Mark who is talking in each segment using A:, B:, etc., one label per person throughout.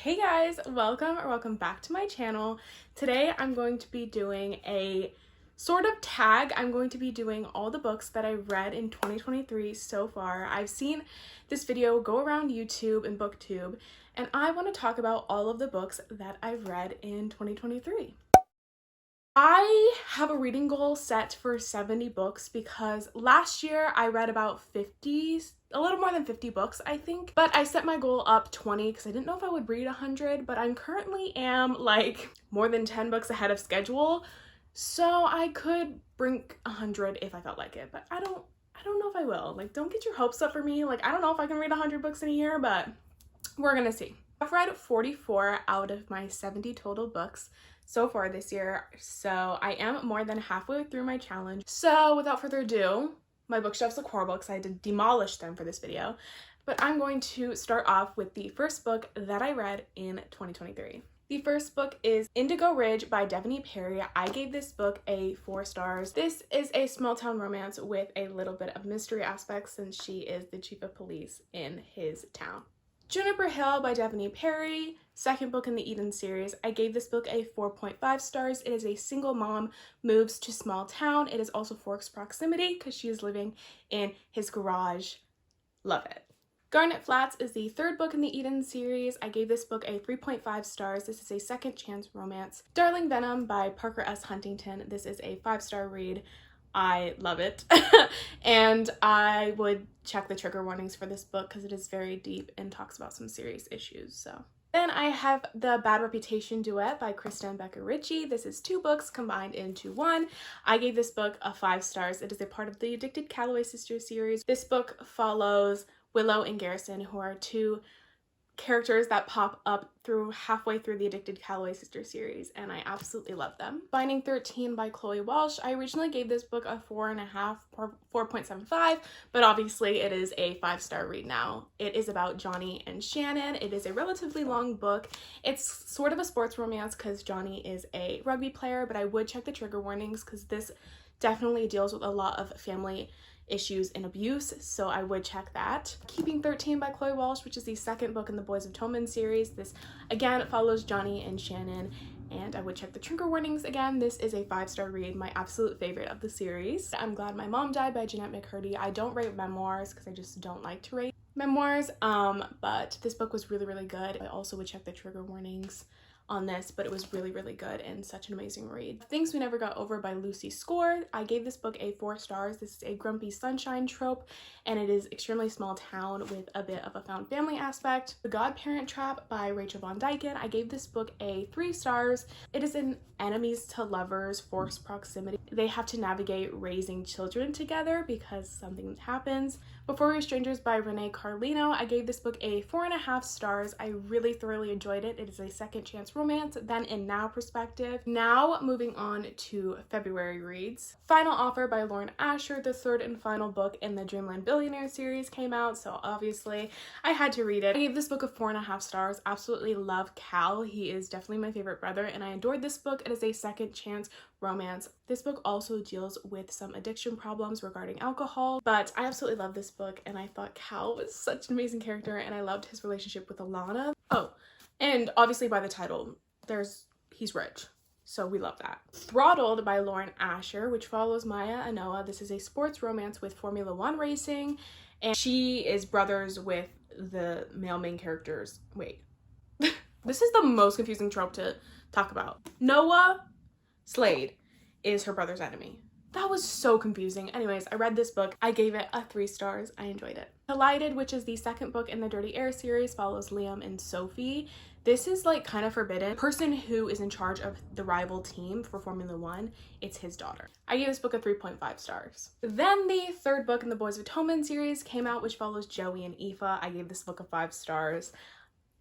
A: Hey guys, welcome back to my channel. Today I'm going to be doing a sort of tag. I'm going to be doing all the books that I read in 2023 so far. I've seen this video go around YouTube and booktube, and I want to talk about all of the books that I've read in 2023. I have a reading goal set for 70 books because last year I read about 50, a little more than 50 books, I think. But I set my goal up 20 because I didn't know if I would read 100, but I'm currently like more than 10 books ahead of schedule. So I could bring 100 if I felt like it, but I don't know if I will. Like, don't get your hopes up for me. Like, I don't know if I can read 100 books in a year, but we're gonna see. I've read 44 out of my 70 total books so far this year, so I am more than halfway through my challenge. So without further ado, my bookshelves look horrible because I had to demolish them for this video, but I'm going to start off with the first book that I read in 2023. The first book is Indigo Ridge by Devonee Perry. I gave this book a 4 stars. This is a small town romance with a little bit of mystery aspects since she is the chief of police in his town. Juniper Hill by Devonee Perry, second book in the Eden series. I gave this book a 4.5 stars. It is a single mom moves to small town. It is also Forks proximity because she is living in his garage. Love it. Garnet Flats is the third book in the Eden series. I gave this book a 3.5 stars. This is a second chance romance. Darling Venom by Parker S. Huntington. This is a 5-star read. I love it. And I would check the trigger warnings for this book because it is very deep and talks about some serious issues. So then I have The Bad Reputation Duet by Krista and Becca Ritchie. This is 2 books combined into one. I gave this book a 5 stars. It is a part of the Addicted Calloway Sisters series. This book follows Willow and Garrison, who are 2 characters that pop up halfway through the Addicted Calloway Sisters series, and I absolutely love them. Binding 13 by Chloe Walsh. I originally gave this book a 4.75, but obviously it is a 5-star read now. It is about Johnny and Shannon. It is a relatively long book. It's sort of a sports romance because Johnny is a rugby player, but I would check the trigger warnings because this definitely deals with a lot of family issues and abuse, so I would check that. Keeping 13 by Chloe Walsh, which is the second book in the Boys of Tommen series. This again follows Johnny and Shannon, and I would check the trigger warnings again. This is a 5-star read, my absolute favorite of the series. I'm Glad My Mom Died by Jeanette McCurdy. I don't rate memoirs because I just don't like to rate memoirs, but this book was really good. I also would check the trigger warnings on this, but it was really good and such an amazing read. Things We Never Got Over by Lucy Score. I gave this book a 4 stars. This is a grumpy sunshine trope, and it is extremely small town with a bit of a found family aspect. The Godparent Trap by Rachel Von Dyken. I gave this book a 3 stars. It is an enemies to lovers forced proximity. They have to navigate raising children together because something happens. Before We Were Strangers by Renee Carlino. I gave this book a 4.5 stars. I really thoroughly enjoyed it. It is a second chance romance, then and now perspective. Now moving on to February reads. Final Offer by Lauren Asher, the third and final book in the Dreamland Billionaire series, came out, so obviously I had to read it. I gave this book a 4.5 stars. Absolutely love Cal. He is definitely my favorite brother, and I adored this book. It is a second chance romance. This book also deals with some addiction problems regarding alcohol, but I absolutely love this book, and I thought Cal was such an amazing character, and I loved his relationship with Alana. Oh, and obviously by the title, he's rich, so we love that. Throttled by Lauren Asher, which follows Maya Anoa. This is a sports romance with Formula 1 racing, and she is brothers with the male main characters. Wait. This is the most confusing trope to talk about. Noah Slade is her brother's enemy. That was so confusing. Anyways, I read this book. I gave it a 3 stars. I enjoyed it. Collided, which is the second book in the Dirty Air series, follows Liam and Sophie. This is like kind of forbidden. The person who is in charge of the rival team for Formula 1, it's his daughter. I gave this book a 3.5 stars. Then the third book in the Boys of Tommen series came out, which follows Joey and Aoife. I gave this book a 5 stars.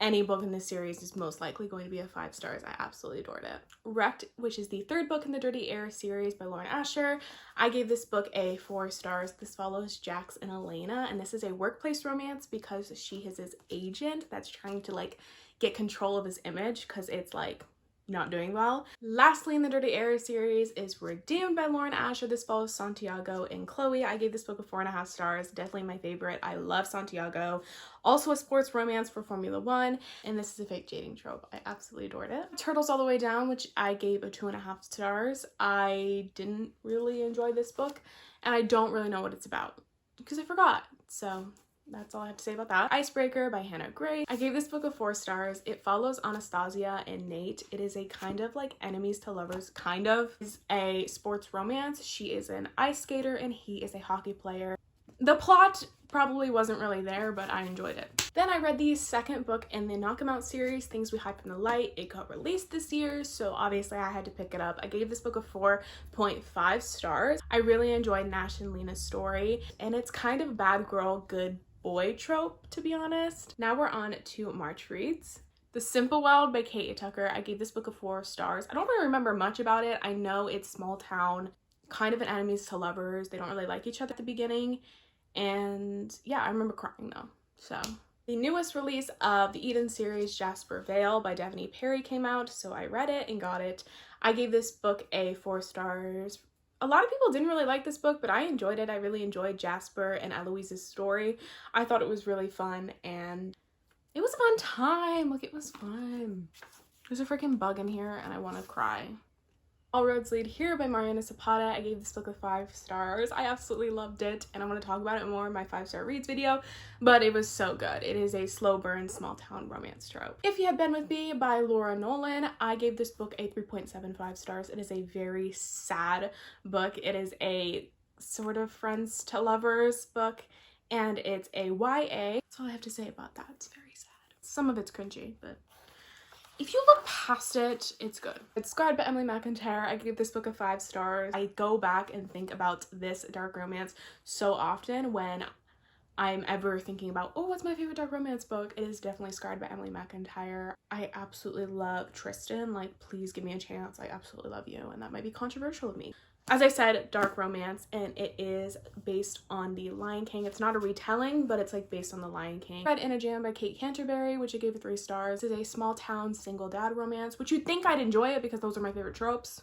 A: Any book in this series is most likely going to be a 5 stars. I absolutely adored it. Wrecked, which is the third book in the Dirty Air series by Lauren Asher. I gave this book a 4 stars. This follows Jax and Elena, and this is a workplace romance because she is his agent that's trying to like get control of his image because it's like not doing well. Lastly, in the Dirty Era series is Redeemed by Lauren Asher. This follows Santiago and Chloe. I gave this book a 4.5 stars. Definitely my favorite. I love Santiago. Also a sports romance for Formula One, and this is a fake dating trope. I absolutely adored it. Turtles All the Way Down, which I gave a 2.5 stars. I didn't really enjoy this book, and I don't really know what it's about because I forgot. So that's all I have to say about that. Icebreaker by Hannah Gray. I gave this book a 4 stars. It follows Anastasia and Nate. It is a kind of like enemies to lovers, kind of. It's a sports romance. She is an ice skater and he is a hockey player. The plot probably wasn't really there, but I enjoyed it. Then I read the second book in the Knock 'Em Out series, Things We Hide from the Light. It got released this year, so obviously I had to pick it up. I gave this book a 4.5 stars. I really enjoyed Nash and Lena's story, and it's kind of bad girl, good boy trope, to be honest. Now we're on to March reads. The Simple World by Kate Tucker. I gave this book a 4 stars. I don't really remember much about it. I know it's small town, kind of an enemies to lovers. They don't really like each other at the beginning. And yeah, I remember crying though. So the newest release of the Eden series, Jasper Vale by Daphne Perry, came out, so I read it and got it. I gave this book a 4 stars. A lot of people didn't really like this book, but I enjoyed it. I really enjoyed Jasper and Eloise's story. I thought it was really fun, and it was a fun time. Like, it was fun. There's a freaking bug in here, and I want to cry. All Roads Lead Here by Mariana Zapata. I gave this book a 5 stars. I absolutely loved it, and I'm going to talk about it more in my 5-star reads video, but it was so good. It is a slow burn, small town romance trope. If You Had Been With Me by Laura Nolan. I gave this book a 3.75 stars. It is a very sad book. It is a sort of friends to lovers book, and it's a YA. That's all I have to say about that. It's very sad. Some of it's cringy, but if you look past it, it's good. It's Scarred by Emily McIntyre. I gave this book a 5 stars. I go back and think about this dark romance so often when I'm ever thinking about, oh, what's my favorite dark romance book? It is definitely Scarred by Emily McIntyre. I absolutely love Tristan. Like, please give me a chance. I absolutely love you, and that might be controversial of me. As I said, dark romance, and it is based on The Lion King. It's not a retelling, but it's like based on The Lion King. Read In a Jam by Kate Canterbury, which I gave a 3 stars. This is a small town single dad romance, which you'd think I'd enjoy it because those are my favorite tropes.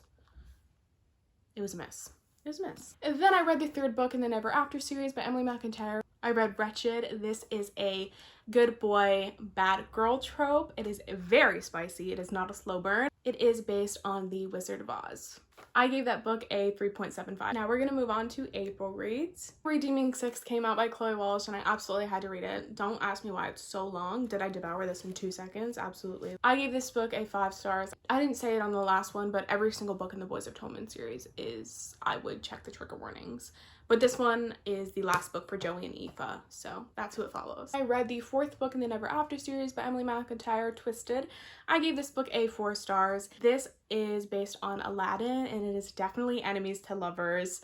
A: It was a miss. It was a miss. And then I read the third book in the Never After series by Emily McIntyre. I read Wretched. This is a good boy, bad girl trope. It is very spicy. It is not a slow burn. It is based on The Wizard of Oz. I gave that book a 3.75. Now we're gonna move on to April reads. Redeeming Six came out by Chloe Walsh, and I absolutely had to read it. Don't ask me why it's so long. Did I devour this in 2 seconds? Absolutely. I gave this book a 5 stars. I didn't say it on the last one, but every single book in the Boys of Tolman series is, I would check the trigger warnings. But this one is the last book for Joey and Aoife, so that's who it follows. I read the 4th book in the Never After series by Emily McIntyre, Twisted. I gave this book a 4 stars. This is based on Aladdin, and it is definitely enemies to lovers.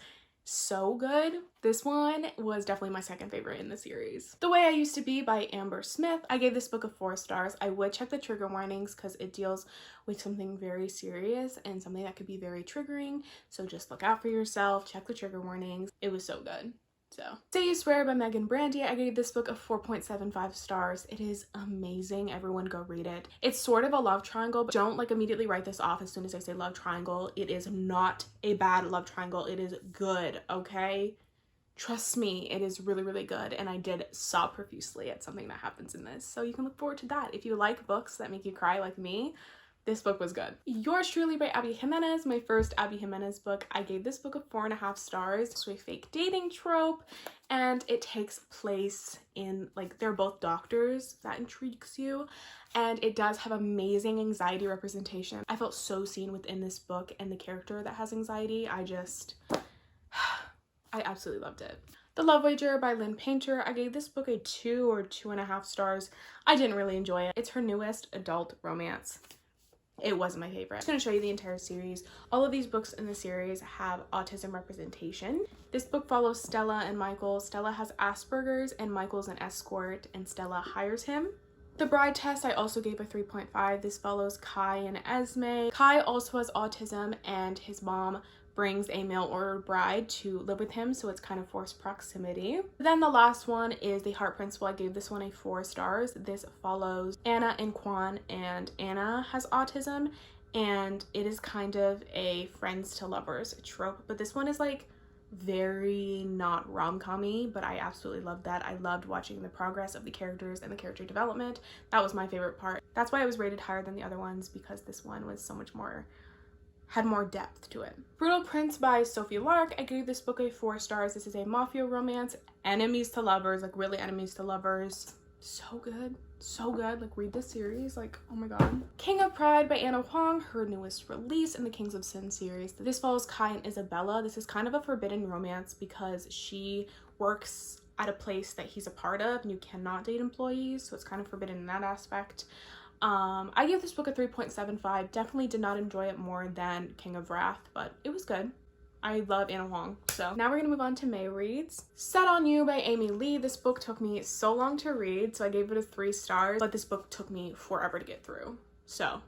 A: So good. This one was definitely my second favorite in the series. The Way I Used to Be by Amber Smith. I gave this book a 4 stars. I would check the trigger warnings because it deals with something very serious and something that could be very triggering. So just look out for yourself, check the trigger warnings. It was so good. So, Say You Swear by Megan Brandy. I gave this book a 4.75 stars. It is amazing. Everyone go read it. It's sort of a love triangle, but don't like immediately write this off as soon as I say love triangle. It is not a bad love triangle. It is good, okay? Trust me, it is really, really good, and I did sob profusely at something that happens in this. So you can look forward to that. If you like books that make you cry like me, this book was good. Yours Truly by Abby Jimenez, my first Abby Jimenez book. I gave this book a 4.5 stars. It's a fake dating trope, and it takes place in, like, they're both doctors. That intrigues you, and it does have amazing anxiety representation. I felt so seen within this book and the character that has anxiety. I absolutely loved it. The Love Wager by Lynn Painter. I gave this book a 2 or 2.5 stars. I didn't really enjoy it. It's her newest adult romance. It wasn't my favorite. I'm just going to show you the entire series. All of these books in the series have autism representation. This book follows Stella and Michael. Stella has Asperger's and Michael's an escort, and Stella hires him. The Bride Test I also gave a 3.5. This follows Kai and Esme. Kai also has autism, and his mom brings a mail-order bride to live with him, so it's kind of forced proximity. Then the last one is The Heart Principle. I gave this one a 4 stars. This follows Anna and Quan, and Anna has autism, and it is kind of a friends to lovers trope, but this one is like very not rom-com-y, but I absolutely loved that. I loved watching the progress of the characters and the character development. That was my favorite part. That's why it was rated higher than the other ones, because this one was so much more, had more depth to it. Brutal Prince by Sophie Lark. I gave this book a 4 stars. This is a mafia romance, enemies to lovers, like really enemies to lovers. So good, so good. Like, read this series, like, oh my god. King of Pride by Anna Huang, her newest release in the Kings of Sin series. This follows Kai and Isabella. This is kind of a forbidden romance because she works at a place that he's a part of and you cannot date employees, so it's kind of forbidden in that aspect. I gave this book a 3.75. Definitely did not enjoy it more than King of Wrath, but it was good. I love Anna Huang. So now we're gonna move on to May reads. Set on You by Amy Lee. This book took me so long to read, so I gave it a 3 stars, but this book took me forever to get through. So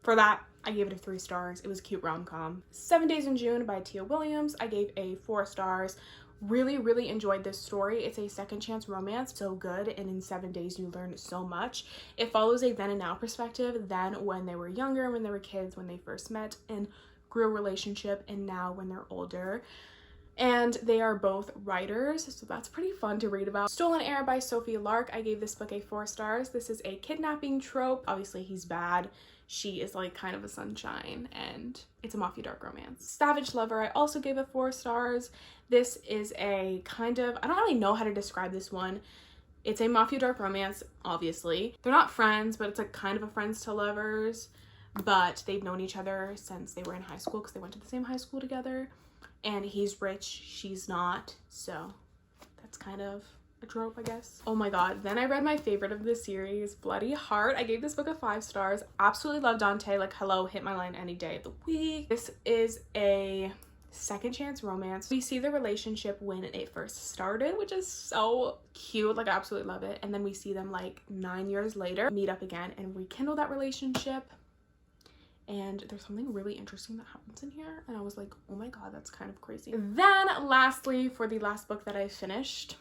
A: for that, I gave it a 3 stars. It was a cute rom-com. 7 Days in June by Tia Williams. I gave a 4 stars. Really enjoyed this story. It's a second chance romance, so good, and in 7 days you learn so much. It follows a then and now perspective, then when they were younger, when they were kids, when they first met and grew a relationship, and now when they're older. And they are both writers, so that's pretty fun to read about. Stolen Heir by Sophie Lark. I gave this book a 4 stars. This is a kidnapping trope. Obviously he's bad. She is like kind of a sunshine, and it's a mafia dark romance. Savage Lover, I also gave it 4 stars. This is a kind of, I don't really know how to describe this one. It's a mafia dark romance, obviously. They're not friends, but it's like kind of a friends to lovers, but they've known each other since they were in high school because they went to the same high school together. And he's rich, she's not, so that's kind of a trope, I guess. Oh my god, then I read my favorite of the series, Bloody Heart. I gave this book a 5 stars. Absolutely love Dante, like hello, hit my line any day of the week. This is a second chance romance. We see the relationship when it first started, which is so cute, like I absolutely love it. And then we see them like 9 years later meet up again and rekindle that relationship. And there's something really interesting that happens in here, and I was like, oh my god, that's kind of crazy. Then lastly, for the last book that I finished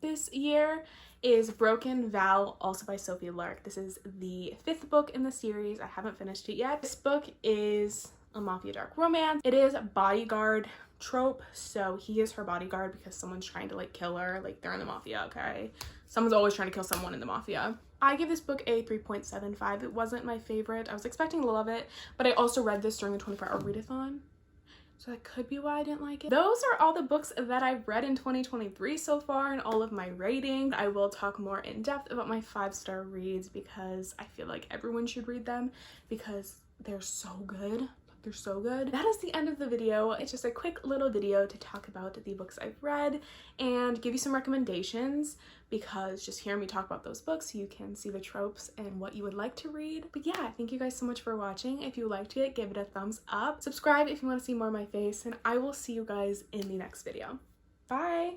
A: this year, is Broken Vow, also by Sophie Lark. This is the 5th book in the series. I haven't finished it yet. This book is a mafia dark romance. It is a bodyguard trope, so he is her bodyguard because someone's trying to like kill her. Like, they're in the mafia, okay? Someone's always trying to kill someone in the mafia. I give this book a 3.75. It wasn't my favorite. I was expecting to love it, but I also read this during the 24-hour readathon, so that could be why I didn't like it. Those are all the books that I've read in 2023 so far and all of my ratings. I will talk more in depth about my 5-star reads because I feel like everyone should read them because they're so good. They're so good. That is the end of the video. It's just a quick little video to talk about the books I've read and give you some recommendations, because just hearing me talk about those books, you can see the tropes and what you would like to read. But yeah, thank you guys so much for watching. If you liked it, give it a thumbs up. Subscribe if you want to see more of my face, and I will see you guys in the next video. Bye!